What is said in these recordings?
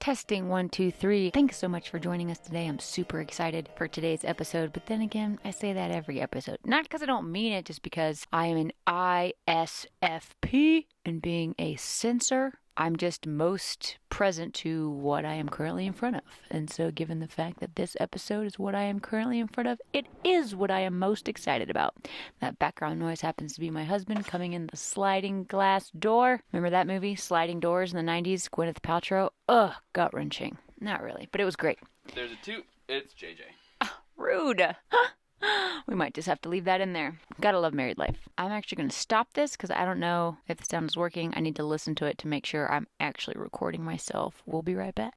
Testing 1, 2, 3. Thanks so much for joining us today. I'm super excited for today's episode. But then again, I say that every episode. Not because I don't mean it, just because I am an ISFP, and being a censor, I'm just most present to what I am currently in front of. And so given the fact that this episode is what I am currently in front of, it is what I am most excited about. That background noise happens to be my husband coming in the sliding glass door. Remember that movie, Sliding Doors, in the 90s? Gwyneth Paltrow? Ugh, gut-wrenching. Not really, but it was great. There's a toot. It's JJ. Rude. We might just have to leave that in there. Gotta love married life. I'm actually going to stop this because I don't know if the sound is working. I need to listen to it to make sure I'm actually recording myself. We'll be right back.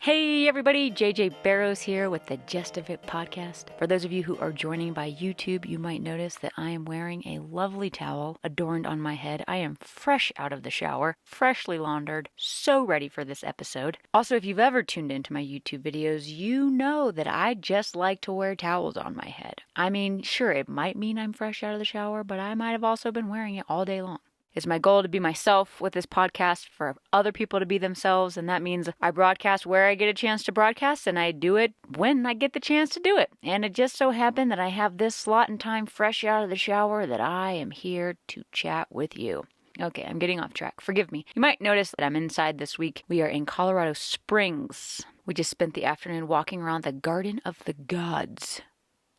Hey everybody, JJ Barrows here with the Just of It podcast. For those of you who are joining by YouTube, you might notice that I am wearing a lovely towel adorned on my head. I am fresh out of the shower, freshly laundered, so ready for this episode. Also, if you've ever tuned into my YouTube videos, you know that I just like to wear towels on my head. I mean, sure, it might mean I'm fresh out of the shower, but I might have also been wearing it all day long. It's my goal to be myself with this podcast, for other people to be themselves, and that means I broadcast where I get a chance to broadcast, and I do it when I get the chance to do it. And it just so happened that I have this slot in time fresh out of the shower that I am here to chat with you. Okay, I'm getting off track. Forgive me. You might notice that I'm inside this week. We are in Colorado Springs. We just spent the afternoon walking around the Garden of the Gods.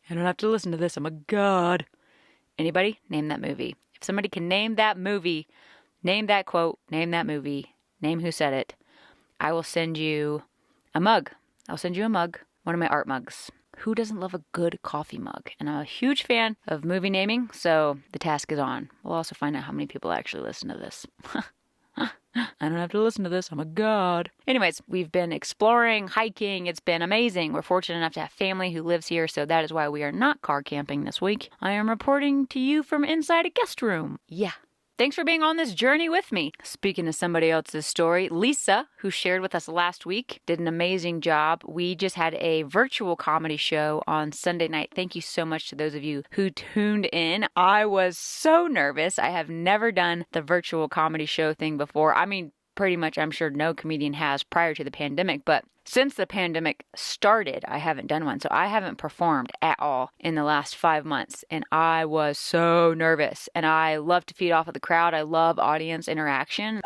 I don't have to listen to this. I'm a god. Anybody? Name that movie. If somebody can name that movie, name that quote, name that movie, name who said it, I will send you a mug. I'll send you a mug, one of my art mugs. Who doesn't love a good coffee mug? And I'm a huge fan of movie naming, so the task is on. We'll also find out how many people actually listen to this. I don't have to listen to this. I'm a god. Anyways, we've been exploring, hiking. It's been amazing. We're fortunate enough to have family who lives here, so that is why we are not car camping this week. I am reporting to you from inside a guest room. Yeah. Thanks for being on this journey with me. Speaking of somebody else's story, Lisa, who shared with us last week, did an amazing job. We just had a virtual comedy show on Sunday night. Thank you so much to those of you who tuned in. I was so nervous. I have never done the virtual comedy show thing before. I mean, pretty much I'm sure no comedian has prior to the pandemic, but since the pandemic started, I haven't done one. So I haven't performed at all in the last 5 months. And I was so nervous. And I love to feed off of the crowd. I love audience interaction.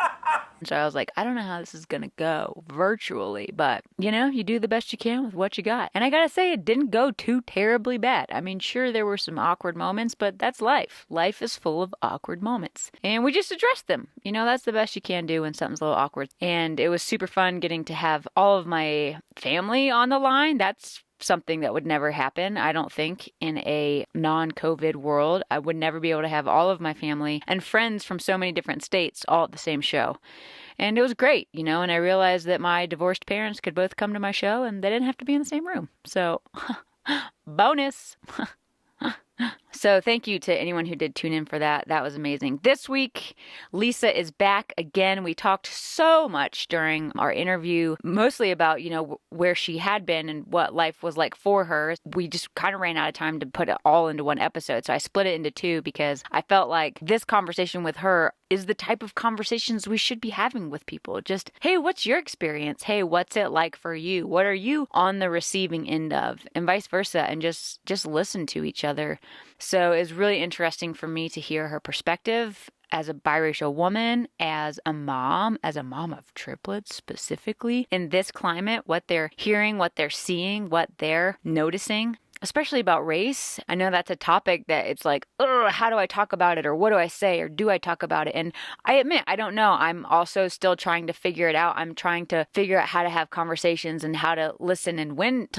So I was like, I don't know how this is going to go virtually. But, you know, you do the best you can with what you got. And I got to say, it didn't go too terribly bad. I mean, sure, there were some awkward moments, but that's life. Life is full of awkward moments. And we just addressed them. You know, that's the best you can do when something's a little awkward. And it was super fun getting to have all of my family on the line. That's something that would never happen, I don't think, in a non-COVID world. I would never be able to have all of my family and friends from so many different states all at the same show. And it was great, you know, and I realized that my divorced parents could both come to my show and they didn't have to be in the same room. So, bonus. So thank you to anyone who did tune in for that. That was amazing. This week, Lisa is back again. We talked so much during our interview, mostly about, you know, where she had been and what life was like for her. We just kind of ran out of time to put it all into one episode. So I split it into two because I felt like this conversation with her is the type of conversations we should be having with people. Just, hey, what's your experience? Hey, what's it like for you? What are you on the receiving end of? And vice versa. And just listen to each other. So it's really interesting for me to hear her perspective as a biracial woman, as a mom of triplets specifically, in this climate, what they're hearing, what they're seeing, what they're noticing. Especially about race. I know that's a topic that it's like, how do I talk about it? Or what do I say? Or do I talk about it? And I admit, I don't know. I'm also still trying to figure it out. I'm trying to figure out how to have conversations and how to listen and when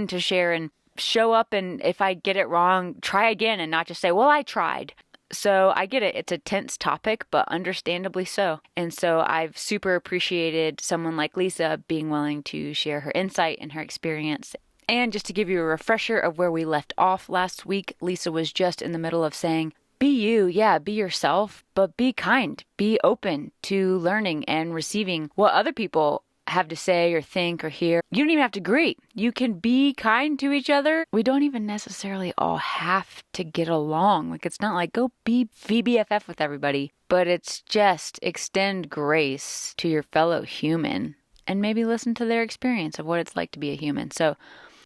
to share and show up. And if I get it wrong, try again and not just say, well, I tried. So I get it. It's a tense topic, but understandably so. And so I've super appreciated someone like Lisa being willing to share her insight and her experience. And just to give you a refresher of where we left off last week, Lisa was just in the middle of saying, be you, yeah, be yourself, but be kind, be open to learning and receiving what other people have to say or think or hear. You don't even have to agree. You can be kind to each other. We don't even necessarily all have to get along. Like, it's not like go be VBFF with everybody, but it's just extend grace to your fellow human and maybe listen to their experience of what it's like to be a human. So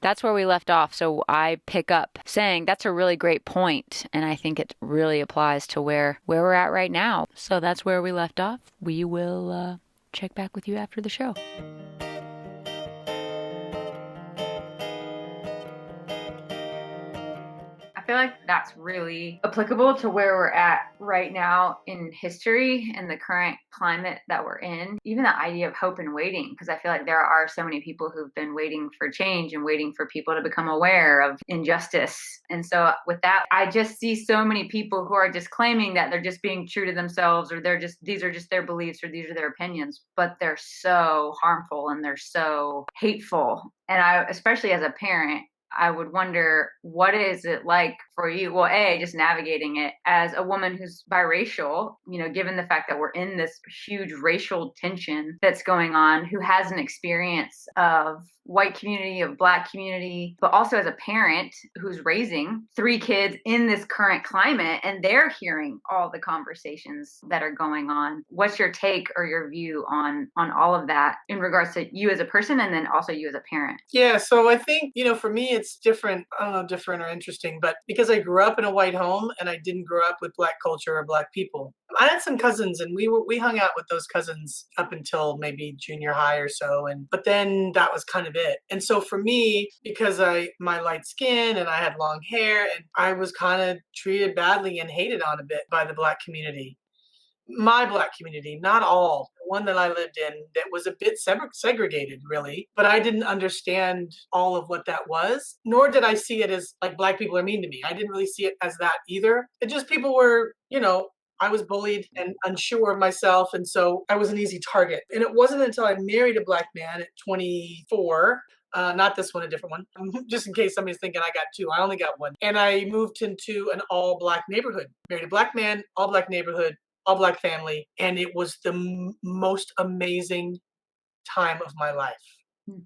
that's where we left off. So I pick up saying that's a really great point, and I think it really applies to where we're at right now. So that's where we left off. We will check back with you after the show. I feel like that's really applicable to where we're at right now in history and the current climate that we're in. Even the idea of hope and waiting, because I feel like there are so many people who've been waiting for change and waiting for people to become aware of injustice. And so with that, I just see so many people who are just claiming that they're just being true to themselves, or these are just their beliefs, or these are their opinions, but they're so harmful and they're so hateful. And I, especially as a parent, I would wonder, what is it like for you? Well, just navigating it as a woman who's biracial, given the fact that we're in this huge racial tension that's going on, who has an experience of white community, of Black community, but also as a parent who's raising 3 kids in this current climate, and they're hearing all the conversations that are going on. What's your take or your view on all of that in regards to you as a person and then also you as a parent? Yeah, so I think, for me it's different. I don't know, different or interesting, but because I grew up in a white home and I didn't grow up with Black culture or Black people. I had some cousins and we hung out with those cousins up until maybe junior high or so, but then that was kind of it. And so for me, because my light skin and I had long hair, and I was kind of treated badly and hated on a bit by the Black community. My Black community, not all. The one that I lived in that was a bit segregated, really, but I didn't understand all of what that was, nor did I see it as like Black people are mean to me. I didn't really see it as that either. It just people were, I was bullied and unsure of myself, and so I was an easy target. And it wasn't until I married a Black man at 24, not this one, a different one, just in case somebody's thinking I got 2. I only got 1. And I moved into an all Black neighborhood, married a Black man, all Black neighborhood, all Black family, and it was the most amazing time of my life. Hmm.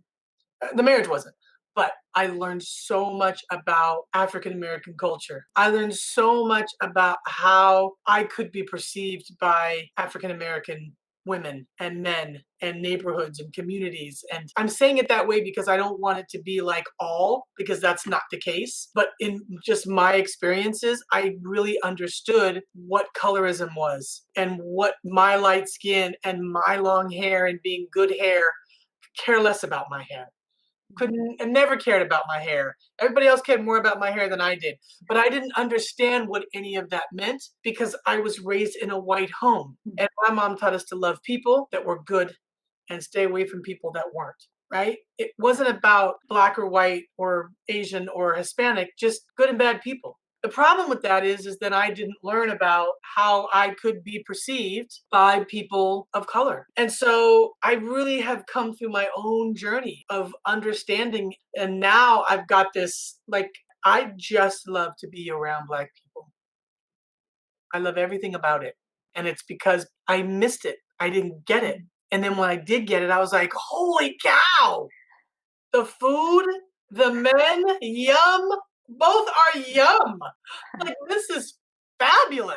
The marriage wasn't, but I learned so much about African American culture. I learned so much about how I could be perceived by African American women and men and neighborhoods and communities. And I'm saying it that way because I don't want it to be like all, because that's not the case. But in just my experiences, I really understood what colorism was and what my light skin and my long hair and being good hair, care less about my hair. Couldn't and never cared about my hair. Everybody else cared more about my hair than I did. But I didn't understand what any of that meant because I was raised in a white home. And my mom taught us to love people that were good and stay away from people that weren't, right? It wasn't about Black or white or Asian or Hispanic, just good and bad people. The problem with that is that I didn't learn about how I could be perceived by people of color. And so I really have come through my own journey of understanding. And now I've got this, like, I just love to be around Black people. I love everything about it. And it's because I missed it. I didn't get it. And then when I did get it, I was like, holy cow, the food, the men, yum. Both are yum. Like, this is fabulous.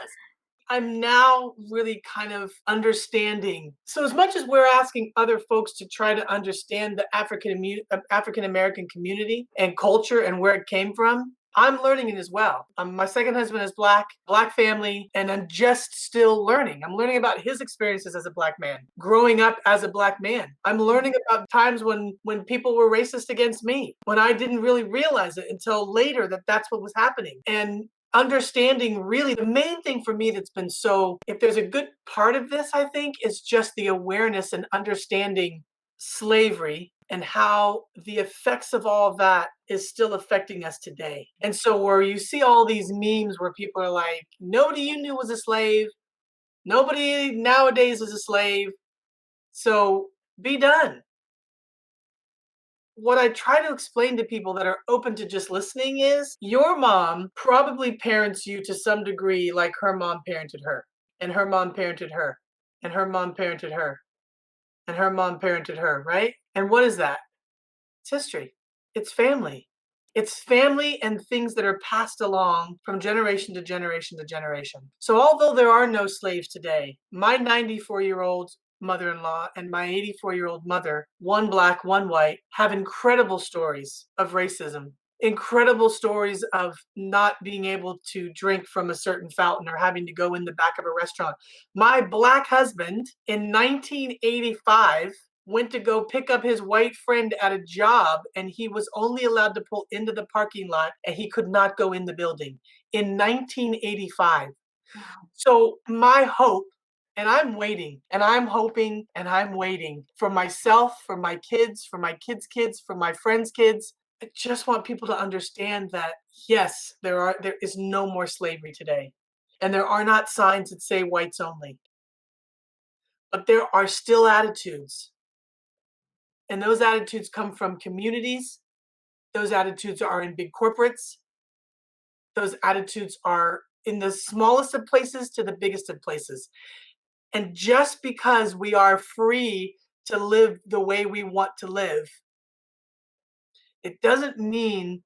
I'm now really kind of understanding. So as much as we're asking other folks to try to understand the African American community and culture and where it came from, I'm learning it as well. My second husband is Black, Black family, and I'm just still learning. I'm learning about his experiences as a Black man, growing up as a Black man. I'm learning about times when people were racist against me, when I didn't really realize it until later that that's what was happening. And understanding, really the main thing for me that's been so, if there's a good part of this, I think, is just the awareness and understanding slavery and how the effects of all of that is still affecting us today. And so where you see all these memes where people are like, nobody you knew was a slave, nobody nowadays is a slave, so be done. What I try to explain to people that are open to just listening is your mom probably parents you to some degree like her mom parented her, and her mom parented her, and her mom parented her. and her mom parented her, right? And what is that? It's history. It's family. It's family and things that are passed along from generation to generation to generation. So although there are no slaves today, my 94-year-old mother-in-law and my 84-year-old mother, one black, one white, have incredible stories of racism, incredible stories of not being able to drink from a certain fountain or having to go in the back of a restaurant. My black husband in 1985 went to go pick up his white friend at a job, and he was only allowed to pull into the parking lot and he could not go in the building in 1985. Wow. So my hope, and I'm waiting and I'm hoping and I'm waiting for myself, for my kids, for my kids' kids, for my friends' kids. I just want people to understand that yes, there is no more slavery today. And there are not signs that say whites only. But there are still attitudes. And those attitudes come from communities. Those attitudes are in big corporates. Those attitudes are in the smallest of places to the biggest of places. And just because we are free to live the way we want to live, it doesn't mean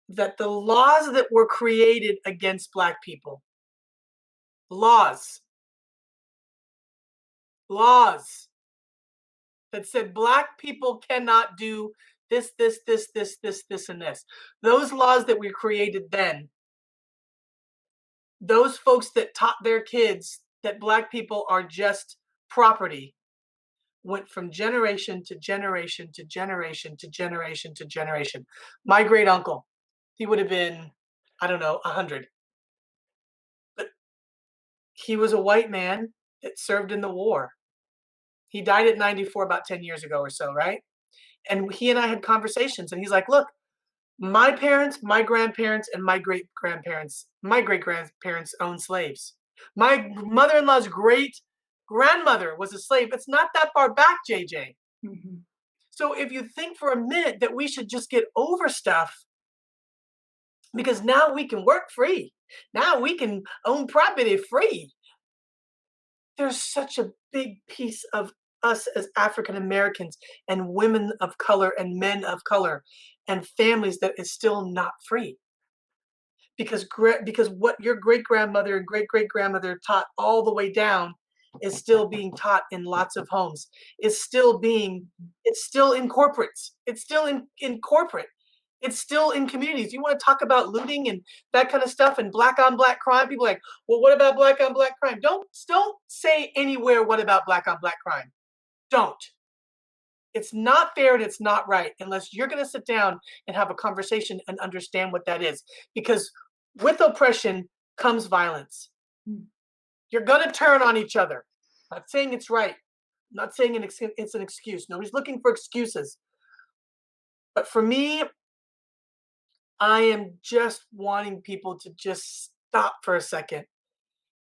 that the laws that were created against Black people, laws, laws that said Black people cannot do this, and this. Those laws that we created then, those folks that taught their kids that Black people are just property, went from generation to generation to generation to generation to generation. My great uncle, he would have been, I don't know, 100. But he was a white man that served in the war. He died at 94 about 10 years ago or so, right? And he and I had conversations, and he's like, look, my parents, my grandparents, and my great grandparents, my great grandparents owned slaves. My mother in law's great grandmother was a slave. It's not that far back, JJ. Mhm. So if you think for a minute that we should just get over stuff, because now we can work free, now we can own property free. There's such a big piece of us as African Americans and women of color and men of color and families that is still not free. Because what your great grandmother and great great grandmother taught all the way down is still being taught in lots of homes. It's still in corporates. It's still in corporate. It's still in communities. You want to talk about looting and that kind of stuff and black on black crime? People are like, well, what about black on black crime? Don't say anywhere what about black on black crime. Don't. It's not fair and it's not right unless you're going to sit down and have a conversation and understand what that is. Because with oppression comes violence. Mm. You're going to turn on each other. I'm not saying it's right. I'm not saying it's an excuse. Nobody's looking for excuses. But for me, I am just wanting people to just stop for a second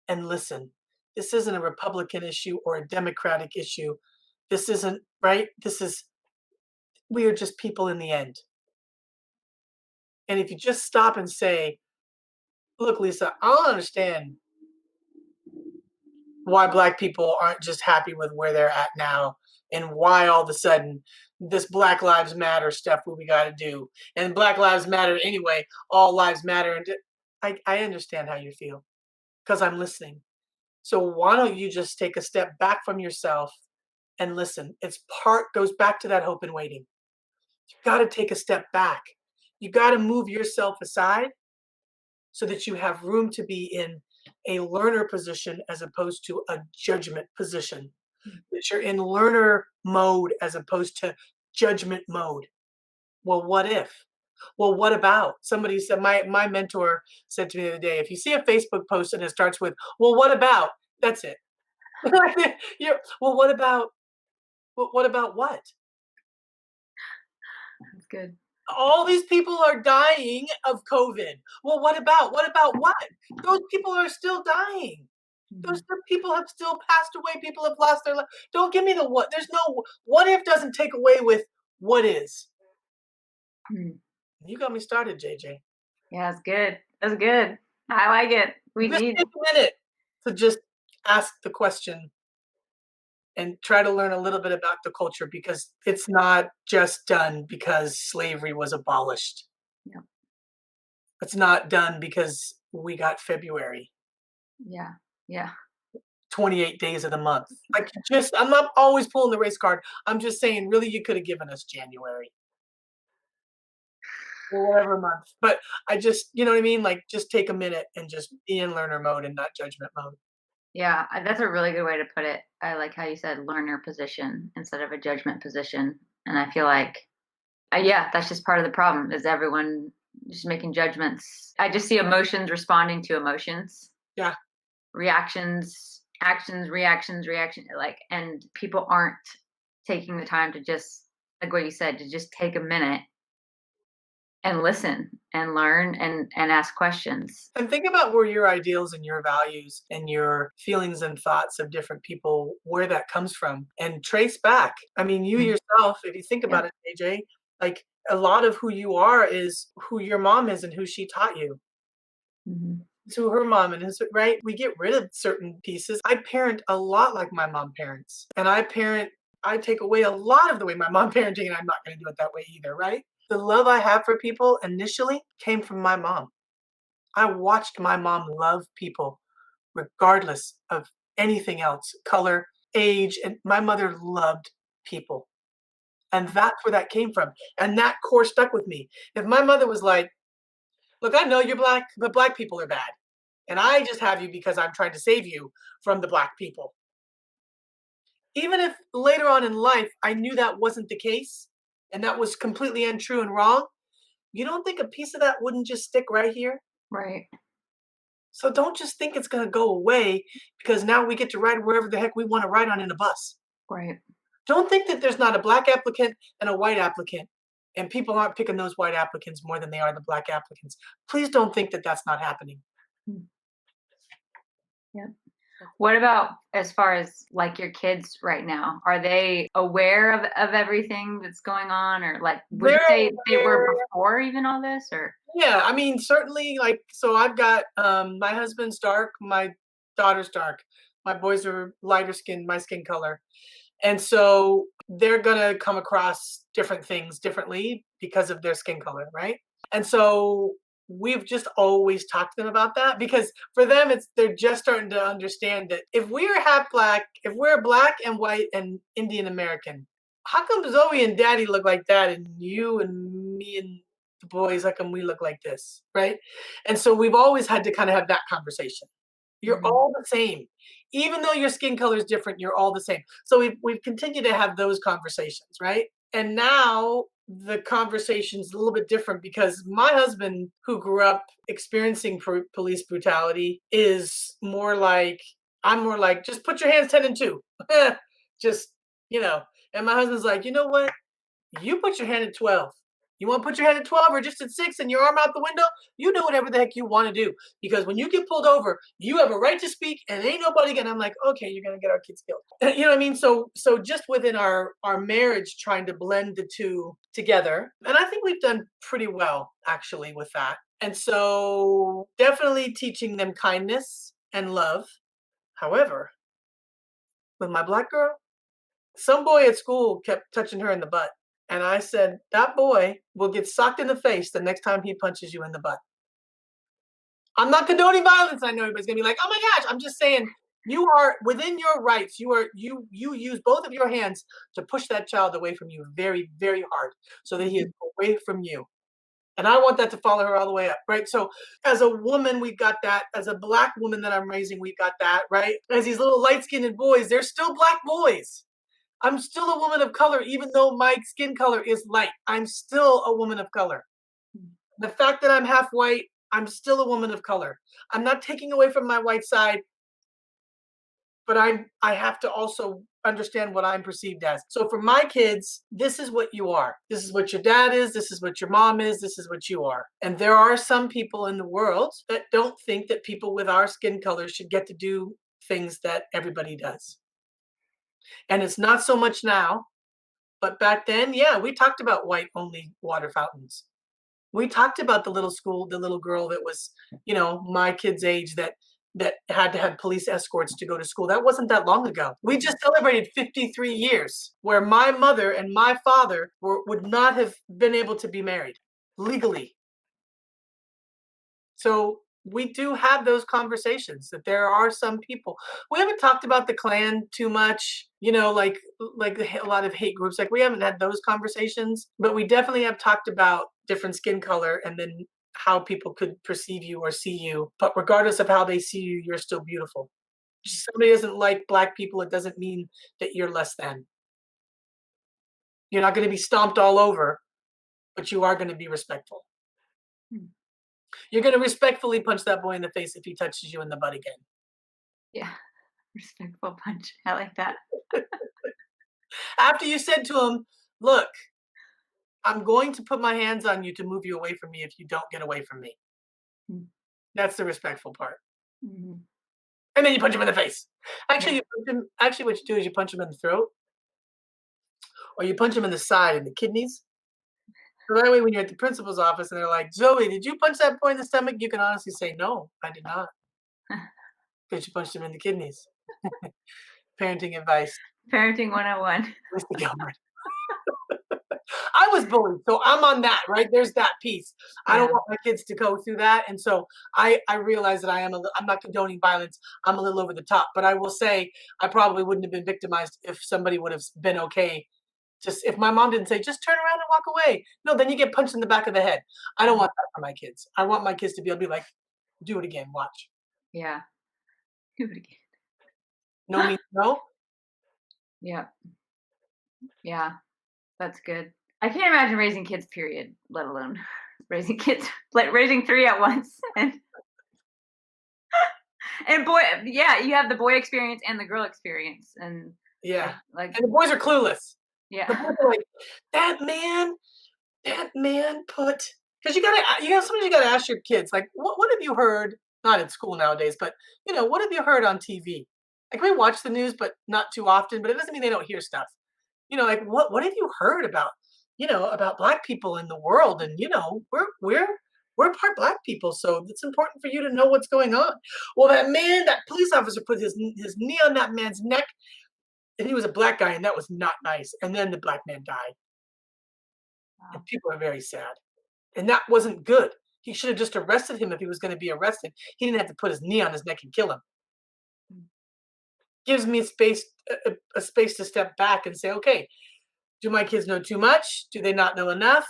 and listen. This isn't a Republican issue or a Democratic issue. This isn't, right? We are just people in the end. And if you just stop and say, look, Lisa, I don't understand why Black people aren't just happy with where they're at now and why all of a sudden this Black Lives Matter stuff we got to do. And Black Lives Matter anyway, all lives matter. And I understand how you feel because I'm listening. So why don't you just take a step back from yourself and listen? Goes back to that hope and waiting. You got to take a step back. You got to move yourself aside so that you have room to be in a learner position as opposed to a judgment position. That you're in learner mode as opposed to judgment mode. Well, what if? Well, what about? Somebody said, my mentor said to me the other day, if you see a Facebook post and it starts with, well, what about? That's it. Well, what about? What about what? That's good. All these people are dying of COVID. Well, what about? What about what? Those people are still dying. Those people have still passed away. People have lost their life. Don't give me the what. There's no what if doesn't take away with what is. Mm. You got me started, JJ. Yeah, that's good. That's good. I like it. We Just need. take a minute to just ask the question, and try to learn a little bit about the culture, because it's not just done because slavery was abolished. Yeah. It's not done because we got February, Yeah. Yeah. 28 days of the month. Like, just, I'm not always pulling the race card. I'm just saying, really, you could have given us January or whatever month. But I just, you know what I mean? Like, just take a minute and just be in learner mode and not judgment mode. Yeah, that's a really good way to put it. I like how you said learner position instead of a judgment position. And I feel like, yeah, that's just part of the problem is everyone just making judgments. I just see emotions responding to emotions, Yeah. reactions, actions, reactions, reaction. Like, and people aren't taking the time to just, like what you said, to just take a minute and listen and learn and ask questions. And think about where your ideals and your values and your feelings and thoughts of different people, where that comes from, and trace back. I mean, you Mm. yourself, if you think Yeah. about it, AJ, like, a lot of who you are is who your mom is and who she taught you. Mhm. It's who her mom and his, right? We get rid of certain pieces. I parent a lot like my mom parents, and I take away a lot of the way my mom parenting, and I'm not going to do it that way either, right? The love I have for people initially came from my mom. I watched my mom love people regardless of anything else, color, age, and my mother loved people. And that's where that came from. And that core stuck with me. If my mother was like, "Look, I know you're black, but black people are bad. And I just have you because I'm trying to save you from the black people." Even if later on in life I knew that wasn't the case and that was completely untrue and wrong, you don't think a piece of that wouldn't just stick right here? Right. So don't just think it's gonna go away because now we get to ride wherever the heck we wanna ride on in a bus. Right. Don't think that there's not a black applicant and a white applicant, and people aren't picking those white applicants more than they are the black applicants. Please don't think that that's not happening. Mm. Yeah. What about as far as like your kids right now? Are they aware of everything that's going on, or like would you They're say they were aware. before even all this, or? Yeah, I mean, certainly, like, so I've got, my husband's dark, my daughter's dark. My boys are lighter skinned, my skin color. And so they're gonna come across different things differently because of their skin color, right? And so we've just always talked to them about that, because for them it's, they're just starting to understand that if we're half black, if we're black and white and Indian American, how come Zoe and Daddy look like that and you and me and the boys, how come we look like this, right? And so we've always had to kind of have that conversation. You're Mhm. all the same. Even though your skin color is different, you're all the same. So we've continued to have those conversations, right? And now the conversation's a little bit different because my husband, who grew up experiencing police brutality, is more like, I'm more like, just put your hands 10 and 2. Just, you know. And my husband's like, you know what? You put your hand at 12. You want to put your hand at 12 or just at 6 and your arm out the window? You do whatever the heck you want to do. Because when you get pulled over, you have a right to speak and ain't nobody gonna. I'm like, okay, you're gonna get our kids killed. You know what I mean? So just within our marriage, trying to blend the two together. And I think we've done pretty well actually with that. And so definitely teaching them kindness and love. However, with my black girl, some boy at school kept touching her in the butt. And I said, that boy will get socked in the face the next time he punches you in the butt. I'm not condoning violence. I know everybody's gonna be like, oh my gosh, I'm just saying you are within your rights. You use both of your hands to push that child away from you very, very hard so that he is away from you. And I want that to follow her all the way up, right? So as a woman, we've got that. As a black woman that I'm raising, we've got that, right? As these little light-skinned boys, they're still black boys. I'm still a woman of color, even though my skin color is light. I'm still a woman of color. The fact that I'm half white, I'm still a woman of color. I'm not taking away from my white side, but I have to also understand what I'm perceived as. So for my kids, this is what you are. This is what your dad is. This is what your mom is. This is what you are. And there are some people in the world that don't think that people with our skin color should get to do things that everybody does. And it's not so much now, but back then, yeah, we talked about white only water fountains. We talked about the little school, the little girl that was, my kid's age that that had to have police escorts to go to school. That wasn't that long ago. We just celebrated 53 years where my mother and my father would not have been able to be married legally. So we do have those conversations that there are some people. We haven't talked about the Klan too much, a lot of hate groups. Like we haven't had those conversations, but we definitely have talked about different skin color and then how people could perceive you or see you. But regardless of how they see you, you're still beautiful. Somebody doesn't like black people, it doesn't mean that you're less than. You're not going to be stomped all over, but you are going to be respectful. Hmm. You're going to respectfully punch that boy in the face if he touches you in the butt again. Yeah. Respectful punch. I like that. After you said to him, look, I'm going to put my hands on you to move you away from me if you don't get away from me. Mm. That's the respectful part. Mhm. And then you punch him in the face. Yeah. Actually, what you do is you punch him in the throat or you punch him in the side in the kidneys. So that way, when you're at the principal's office and they're like, Zoe, did you punch that boy in the stomach? You can honestly say, no, I did not. Because you punched him in the kidneys. Parenting advice. Parenting 101. Mr. Gilbert. I was bullied, so I'm on that, right? There's that piece. I don't Yeah. want my kids to go through that, and so I realize that I'm not condoning violence. I'm a little over the top, but I will say I probably wouldn't have been victimized if somebody would have been okay. Just if my mom didn't say, just turn around and walk away. No, then you get punched in the back of the head. I don't want that for my kids. I want my kids to be able to be like, do it again, watch. Yeah. Do it No again. means no. Yeah. Yeah. That's good. I can't imagine raising kids, period, let alone raising kids, like raising three at once. And boy, yeah, you have the boy experience and the girl experience. And Yeah. like And the boys are clueless. yeah. The boys are like, that man That man put because sometimes you gotta ask your kids, like, what have you heard? Not in school nowadays, but what have you heard on TV? Like we watch the news, but not too often, but it doesn't mean they don't hear stuff. Like what have you heard about black people in the world? And we're part black people, so it's important for you to know what's going on. Well, that police officer put his knee on that man's neck, and he was a black guy, and that was not nice. And then the black man died. Wow. And people are very sad. And that wasn't good. He should have just arrested him if he was going to be arrested. He didn't have to put his knee on his neck and kill him. Mm. Gives me a space to step back and say, okay, do my kids know too much? Do they not know enough?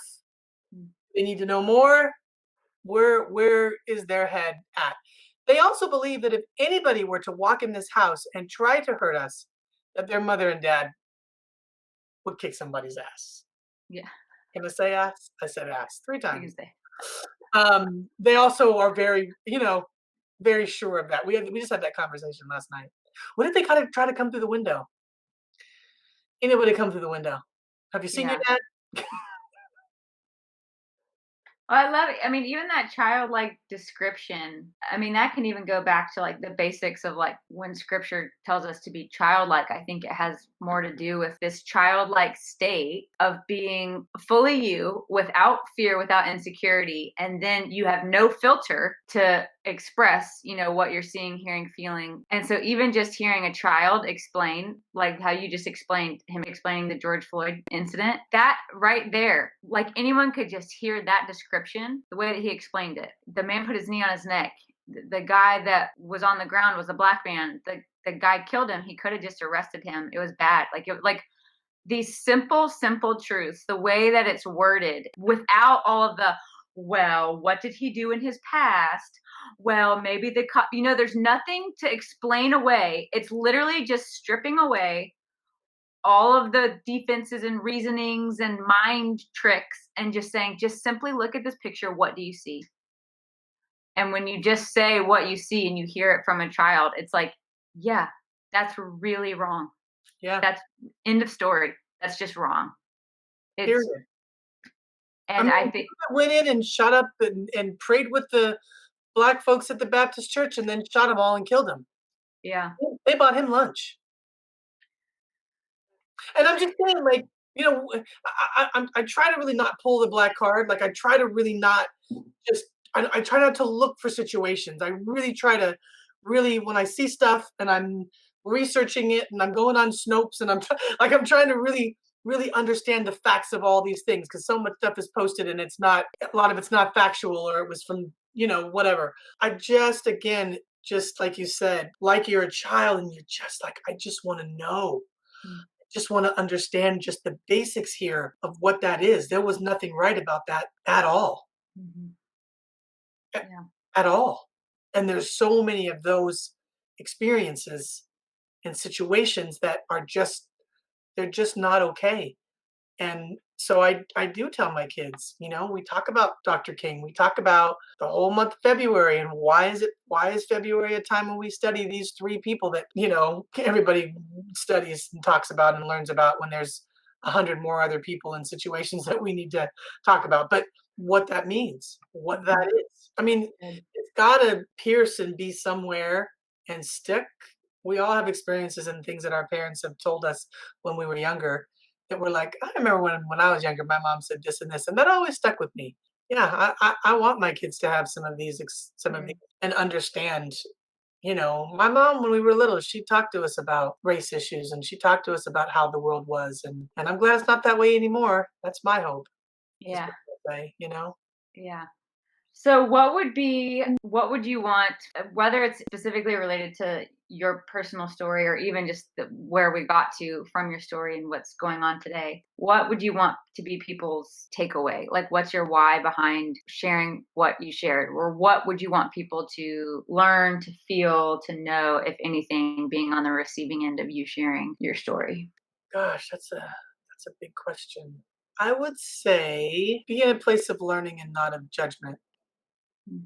Mm. They need to know more. Where is their head at? They also believe that if anybody were to walk in this house and try to hurt us, that their mother and dad would kick somebody's ass. Yeah. Can I say ass? I said ass 3 You can times. say. They also are very sure of that. We just had that conversation last night. What if they kind of try to come through the window? Anybody come through the window? Have you seen your Yeah. dad? Oh, I love it. I mean, even that childlike description, I mean, that can even go back to like the basics of like when scripture tells us to be childlike. I think it has more to do with this childlike state of being fully you without fear, without insecurity. And then you have no filter to express, what you're seeing, hearing, feeling. And so even just hearing a child explain, like how you just explained him explaining the George Floyd incident, that right there, like anyone could just hear that description, the way that he explained it. The man put his knee on his neck. The guy that was on the ground was a black man. The guy killed him. He could have just arrested him. It was bad. Like these simple truths, the way that it's worded without all of the, well, what did he do in his past? Well, maybe the cop, there's nothing to explain away. It's literally just stripping away all of the defenses and reasonings and mind tricks and just saying, just simply look at this picture. What do you see? And when you just say what you see and you hear it from a child, it's like, yeah, that's really wrong. Yeah. That's end of story. That's just wrong. Period. And I think went in and shot up and prayed with the black folks at the Baptist church and then shot them all and killed them. yeah. They bought him lunch. And I'm just saying, like, I try to really not pull the black card. Like, I try to really not just, I try not to look for situations. I really try to really, when I see stuff and I'm researching it and I'm going on Snopes and I'm trying to really understand the facts of all these things because so much stuff is posted and it's not, a lot of it's not factual, or it was from, whatever. I just, again, just like you said, like you're a child and you're just like, I just want to know, Mm. just want to understand just the basics here of what that is. There was nothing right about that at all, Mhm. a- Yeah. at all. And there's so many of those experiences and situations that are just, they're just not okay. And so I do tell my kids, we talk about Dr. King, we talk about the whole month of February, and why is February a time when we study these three people that, everybody studies and talks about and learns about, when there's 100 more other people in situations that we need to talk about. But what that means, what that Mhm. is. I mean, Good. it's gotta pierce and be somewhere and stick. We all have experiences and things that our parents have told us when we were younger that were like, I remember when I was younger, my mom said this and this, and that always stuck with me. Yeah, I want my kids to have some of these, Good. and understand. My mom, when we were little, she talked to us about race issues and she talked to us about how the world was, and I'm glad it's not that way anymore. That's my hope. Is Yeah. what I say. Yeah. So what would you want, whether it's specifically related to your personal story or even just where we got to from your story and what's going on today? What would you want to be people's takeaway? Like, what's your why behind sharing what you shared? Or what would you want people to learn, to feel, to know, if anything, being on the receiving end of you sharing your story? Gosh, that's a big question. I would say be in a place of learning and not of judgment. Mm.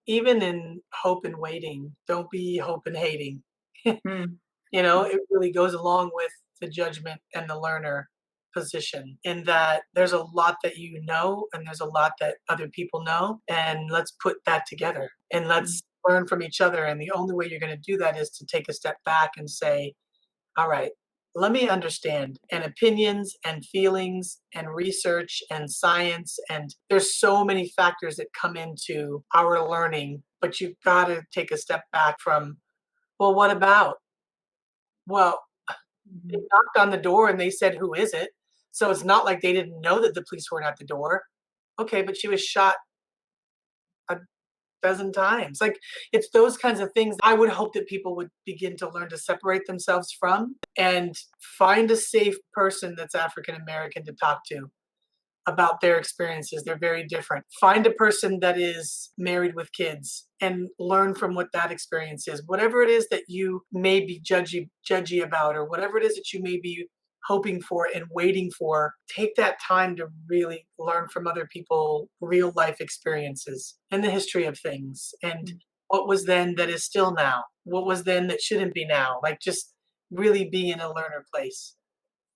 Even in hope and waiting, don't be hope and hating. Mm. It really goes along with the judgment and the learner position, in that there's a lot that you know and there's a lot that other people know. And let's put that together and Mm. let's learn from each other. And the only way you're going to do that is to take a step back and say, all right, let me understand. And opinions and feelings and research and science. And there's so many factors that come into our learning, but you've got to take a step back from, well, what about? Well, they Mhm. knocked on the door and they said, "Who is it?" So it's not like they didn't know that the police weren't at the door. Okay, but she was shot a dozen times. Like, it's those kinds of things I would hope that people would begin to learn to separate themselves from, and find a safe person that's African American to talk to about their experiences. They're very different. Find a person that is married with kids and learn from what that experience is. Whatever it is that you may be judgy about, or whatever it is that you may be hoping for and waiting for, take that time to really learn from other people, real life experiences and the history of things, and Mm. what was then that is still now, what was then that shouldn't be now. Like, just really be in a learner place.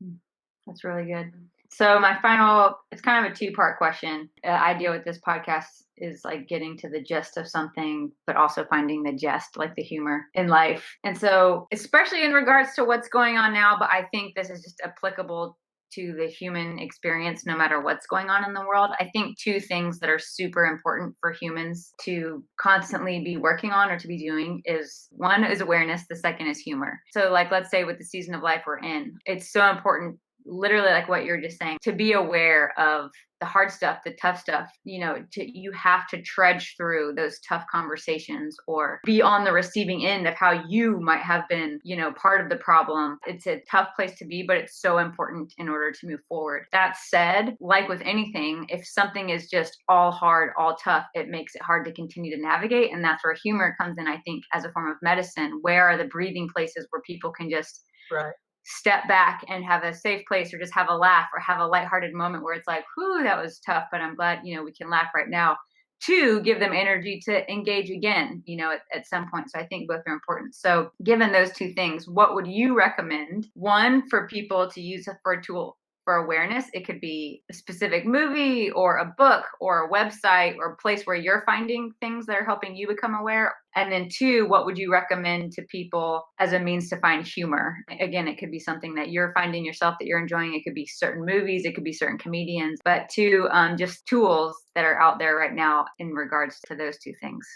Mm. That's really good. So my final, it's kind of a two-part question. Idea with this podcast is like getting to the gist of something, but also finding the jest, like the humor in life. And so, especially in regards to what's going on now, but I think this is just applicable to the human experience, no matter what's going on in the world. I think two things that are super important for humans to constantly be working on or to be doing is, one is awareness, the second is humor. So like, let's say with the season of life we're in, it's so important, literally like what you're just saying, to be aware of the hard stuff, the tough stuff, you have to trudge through those tough conversations or be on the receiving end of how you might have been, part of the problem. It's a tough place to be, but it's so important in order to move forward. That said, like with anything, if something is just all hard, all tough, it makes it hard to continue to navigate. And that's where humor comes in, I think, as a form of medicine. Where are the breathing places where people can just Right. step back and have a safe place, or just have a laugh, or have a lighthearted moment where it's like, whew, that was tough, but I'm glad, we can laugh right now, to give them energy to engage again, at some point. So I think both are important. So given those two things, what would you recommend? One, for people to use for a tool for awareness. It could be a specific movie or a book or a website or a place where you're finding things that are helping you become aware. And then two, what would you recommend to people as a means to find humor? Again, it could be something that you're finding yourself that you're enjoying. It could be certain movies, it could be certain comedians, but two, just tools that are out there right now in regards to those two things.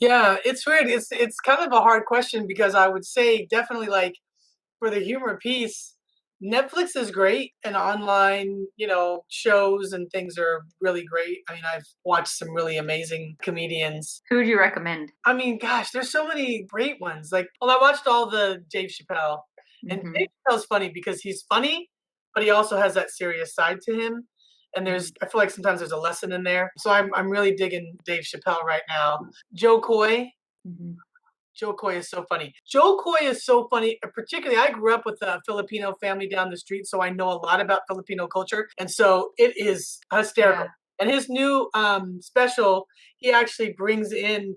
Yeah, it's weird. It's kind of a hard question because I would say definitely like for the humor piece, Netflix is great and online, shows and things are really great. I mean, I've watched some really amazing comedians. Who would you recommend? I mean, gosh, there's so many great ones. Like, well, I watched all the Dave Chappelle, and Hmm. Dave Chappelle's funny because he's funny, but he also has that serious side to him. And I feel like sometimes there's a lesson in there. So I'm really digging Dave Chappelle right now. Joe Coy, Hmm. Joe Coy is so funny. Joe Coy is so funny. Particularly, I grew up with a Filipino family down the street, so I know a lot about Filipino culture, and so it is hysterical. Yeah. And his new special, he actually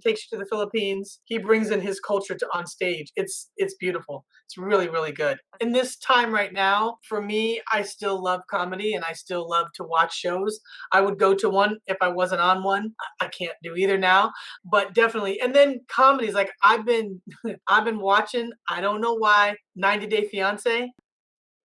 takes you to the Philippines. He brings in his culture to on stage. It's beautiful. It's really really good. In this time right now, for me, I still love comedy and I still love to watch shows. I would go to one if I wasn't on one. I can't do either now, but definitely. And then comedies like I've been watching, I don't know why, 90 Day Fiance.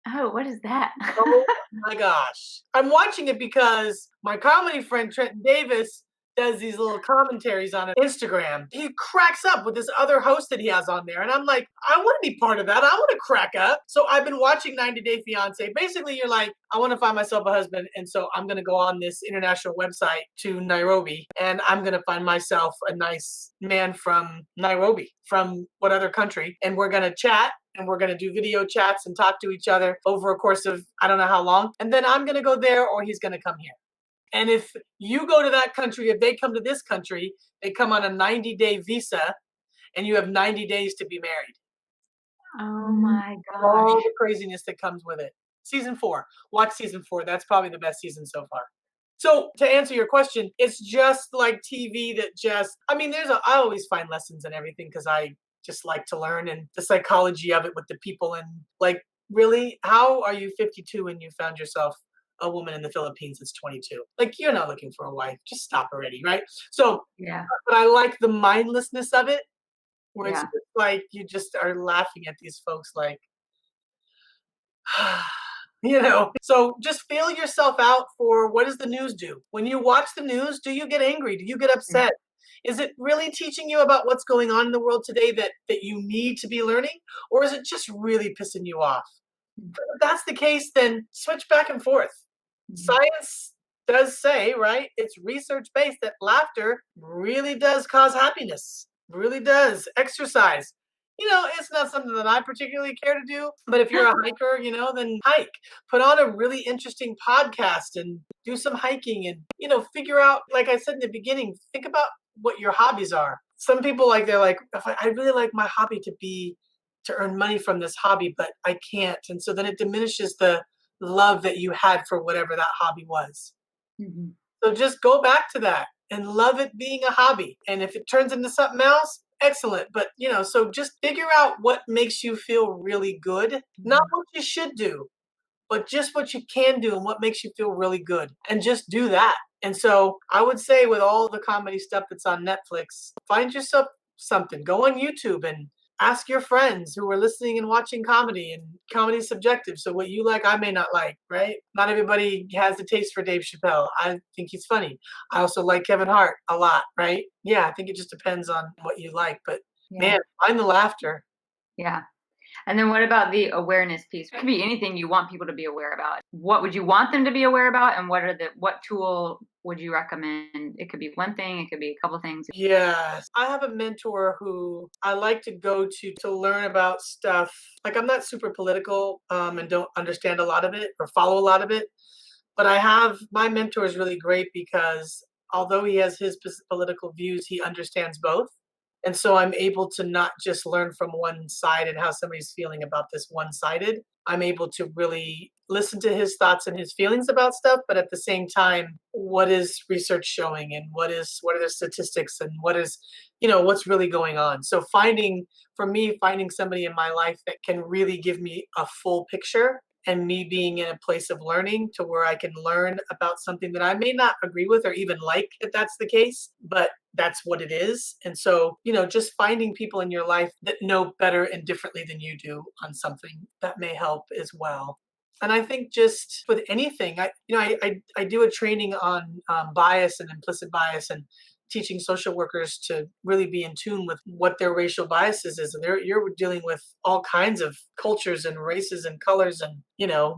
Oh, what is that? Oh my gosh. I'm watching it because my comedy friend Trenton Davis does these little commentaries on Instagram. He cracks up with this other host that he has on there. And I'm like, I want to be part of that. I want to crack up. So I've been watching 90 Day Fiance. Basically, you're like, I want to find myself a husband. And so I'm going to go on this international website to Nairobi and I'm going to find myself a nice man from Nairobi, from what other country. And we're going to chat and we're going to do video chats and talk to each other over a course of I don't know how long. And then I'm going to go there or he's going to come here. And if you go to that country, if they come to this country, they come on a 90-day visa and you have 90 days to be married. Oh my All gosh. the craziness that comes with it. Season 4. Watch season 4. That's probably the best season so far. So to answer your question, it's just like TV that I mean, I always find lessons in everything because I just like to learn and the psychology of it with the people. And like, really, how are you 52 and you found yourself a woman in the Philippines that's 22? Like, you're not looking for a wife. Just stop already, right? So, Yeah. but I like the mindlessness of it where it's Yeah. just like you just are laughing at these folks like, so just feel yourself out for what does the news do? When you watch the news, do you get angry? Do you get Mm. upset? Is it really teaching you about what's going on in the world today that you need to be learning? Or is it just really pissing you off? If that's the case, then switch back and forth. Mhm. Science does say, right? It's research based that laughter really does cause happiness, really does. Exercise. It's not something that I particularly care to do, but if you're a hiker, then hike. Put on a really interesting podcast and do some hiking and, figure out, like I said in the beginning, think about what your hobbies are. Some people they're like, I really like my hobby to earn money from this hobby, but I can't. And so then it diminishes the love that you had for whatever that hobby was. Mhm. So just go back to that and love it being a hobby. And if it turns into something else, excellent. But, so just figure out what makes you feel really good, not Mhm. what you should do, but just what you can do and what makes you feel really good. And just do that. And so I would say with all the comedy stuff that's on Netflix, find yourself something. Go on YouTube and ask your friends who are listening and watching comedy, and comedy is subjective. So what you like, I may not like, right? Not everybody has the taste for Dave Chappelle. I think he's funny. I also like Kevin Hart a lot, right? Yeah, I think it just depends on what you like. But Yeah. man, find the laughter. Yeah. And then what about the awareness piece? It could be anything you want people to be aware about. What would you want them to be aware about? And what tool would you recommend? It could be one thing, it could be a couple things. Yes. I have a mentor who I like to go to learn about stuff. Like I'm not super political and don't understand a lot of it or follow a lot of it, but my mentor is really great because although he has his political views, he understands both. And so I'm able to not just learn from one side and how somebody's feeling about this one sided. I'm able to really listen to his thoughts and his feelings about stuff, but at the same time, what is research showing and what are the statistics and what's really going on. So finding somebody in my life that can really give me a full picture and me being in a place of learning to where I can learn about something that I may not agree with or even like if that's the case, but that's what it is. And so, just finding people in your life that know better and differently than you do on something that may help as well. And I think just with anything, I do a training on bias and implicit bias and teaching social workers to really be in tune with what their racial biases is. You're dealing with all kinds of cultures and races and colors and,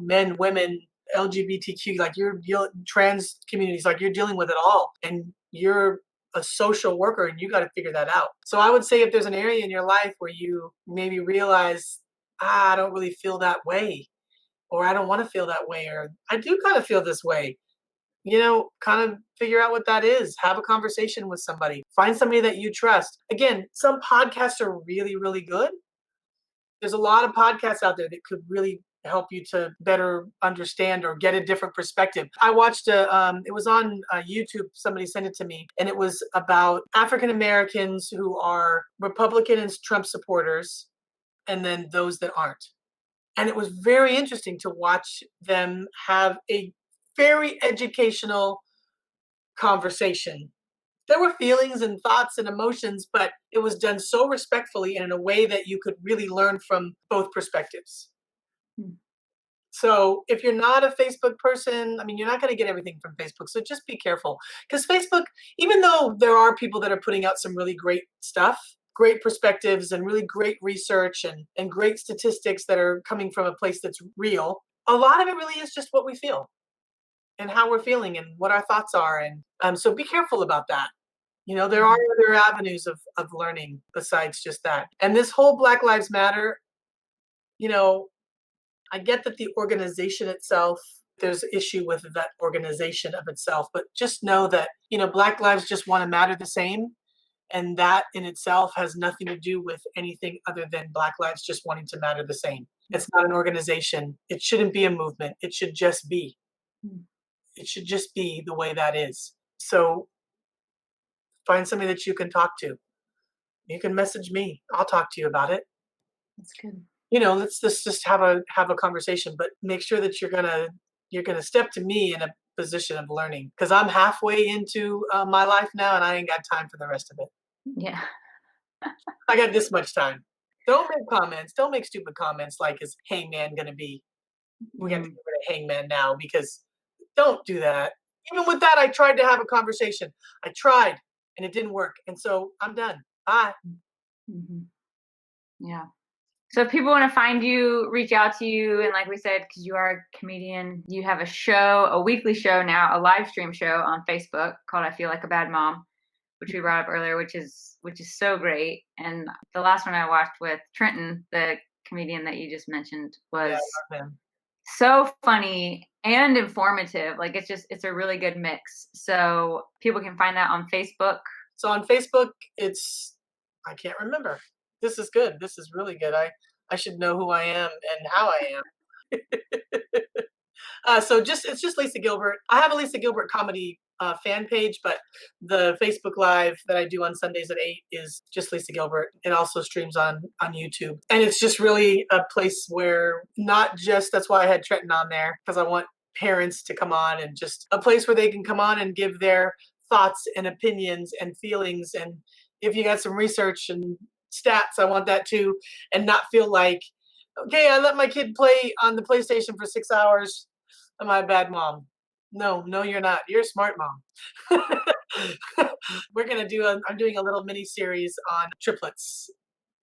men, women, LGBTQ, like you're dealing trans communities, like you're dealing with it all. And you're a social worker and you got to figure that out. So I would say if there's an area in your life where you maybe realize, I don't really feel that way, or I don't want to feel that way, or I do kind of feel this way, kind of figure out what that is. Have a conversation with somebody. Find somebody that you trust. Again, some podcasts are really, really good. There's a lot of podcasts out there that could really help you to better understand or get a different perspective. I watched it was on YouTube. Somebody sent it to me, and it was about African Americans who are Republican and Trump supporters, and then those that aren't. And it was very interesting to watch them have a very educational conversation. There were feelings and thoughts and emotions, but it was done so respectfully and in a way that you could really learn from both perspectives. Hmm. So if you're not a Facebook person, you're not going to get everything from Facebook. So just be careful, because Facebook, even though there are people that are putting out some really great stuff, great perspectives and really great research and great statistics that are coming from a place that's real, a lot of it really is just what we feel and how we're feeling and what our thoughts are. And so be careful about that. There are other avenues of learning besides just that. And this whole Black Lives Matter, I get that the organization itself, there's issue with that organization of itself, but just know that, Black lives just want to matter the same. And that in itself has nothing to do with anything other than Black lives just wanting to matter the same. It's not an organization. It shouldn't be a movement. It should just be. It should just be the way that is. So find somebody that you can talk to. You can message me. I'll talk to you about it. That's good. Let's just have a conversation, but make sure that you're gonna step to me in a position of learning, because I'm halfway into my life now, and I ain't got time for the rest of it. Yeah. I got this much time. Don't make comments. Don't make stupid comments like, "Is Hangman gonna be?" We got to get rid of Hangman now, because don't do that. Even with that, I tried to have a conversation. I tried, and it didn't work, and so I'm done. Bye. Mm-hmm. Yeah. So if people want to find you, reach out to you, and like we said, because you are a comedian, you have a weekly show now, a live stream show on Facebook called "I Feel Like a Bad Mom," which we brought up earlier, which is so great. And the last one I watched with Trenton, the comedian that you just mentioned, was so funny and informative. Like it's a really good mix. So people can find that on Facebook. So on Facebook, I can't remember. This is good. This is really good. I should know who I am and how I am. So it's just Lisa Gilbert. I have a Lisa Gilbert comedy fan page, but the Facebook Live that I do on Sundays at 8 is just Lisa Gilbert. It also streams on YouTube. And it's just really a place where that's why I had Trenton on there, because I want parents to come on, and just a place where they can come on and give their thoughts and opinions and feelings. And if you got some research and stats, I want that too, and not feel like, okay, I let my kid play on the PlayStation for 6 hours. Am I a bad mom? No, you're not. You're a smart mom. I'm doing a little mini series on triplets,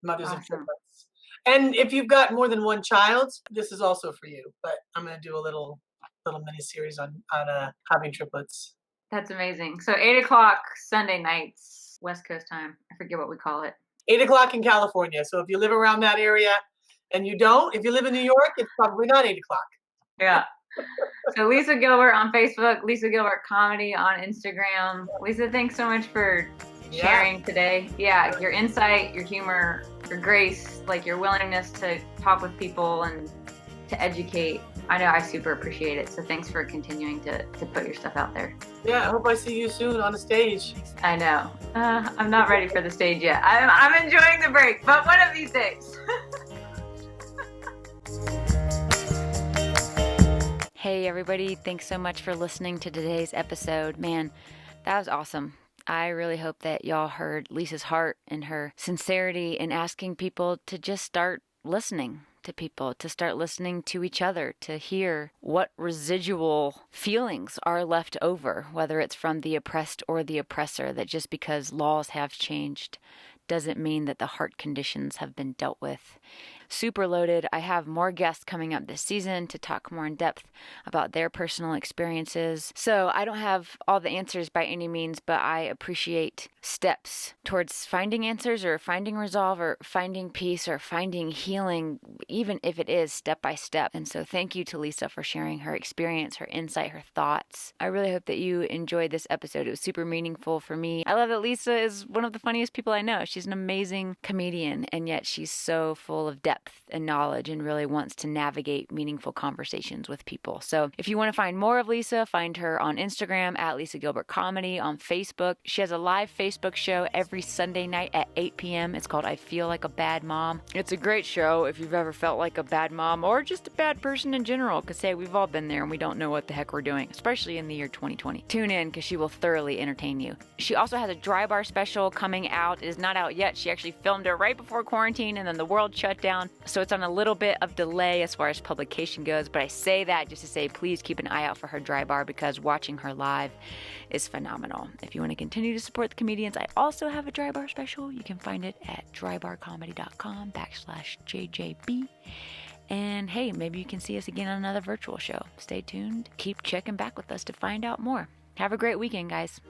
mothers of triplets. And if you've got more than one child, this is also for you. But I'm going to do a little mini series on having triplets. That's amazing. So 8:00 Sunday nights, West Coast time. I forget what we call it. 8:00 in California. So if you live around that area, and if you live in New York, it's probably not 8:00. Yeah. So Lisa Gilbert on Facebook, Lisa Gilbert Comedy on Instagram. Lisa, thanks so much for sharing today. Yeah, your insight, your humor, your grace, like your willingness to talk with people and to educate. I know I super appreciate it. So thanks for continuing to put your stuff out there. Yeah, I hope I see you soon on the stage. I know. I'm not ready for the stage yet. I'm enjoying the break, but one of these days. Hey everybody, thanks so much for listening to today's episode. Man, that was awesome. I really hope that y'all heard Lisa's heart and her sincerity in asking people to just start listening, to people, to start listening to each other, to hear what residual feelings are left over, whether it's from the oppressed or the oppressor, that just because laws have changed doesn't mean that the heart conditions have been dealt with. Super loaded. I have more guests coming up this season to talk more in depth about their personal experiences. So I don't have all the answers by any means, but I appreciate steps towards finding answers or finding resolve or finding peace or finding healing, even if it is step by step. And so thank you to Lisa for sharing her experience, her insight, her thoughts. I really hope that you enjoyed this episode. It was super meaningful for me. I love that Lisa is one of the funniest people I know. She's an amazing comedian, and yet she's so full of depth and knowledge and really wants to navigate meaningful conversations with people. So if you want to find more of Lisa, find her on Instagram at Lisa Gilbert Comedy, on Facebook. She has a live Facebook show every Sunday night at 8 p.m. It's called I Feel Like a Bad Mom. It's a great show if you've ever felt like a bad mom or just a bad person in general, because hey, we've all been there and we don't know what the heck we're doing, especially in the year 2020. Tune in because she will thoroughly entertain you. She also has a dry bar special coming out. It is not out yet. She actually filmed it right before quarantine and then the world shut down. So it's on a little bit of delay as far as publication goes, but I say that just to say please keep an eye out for her dry bar, because watching her live is phenomenal. If you want to continue to support the comedians, I also have a dry bar special. You can find it at drybarcomedy.com/JJB. And hey, maybe you can see us again on another virtual show. Stay tuned. Keep checking back with us to find out more. Have a great weekend, guys.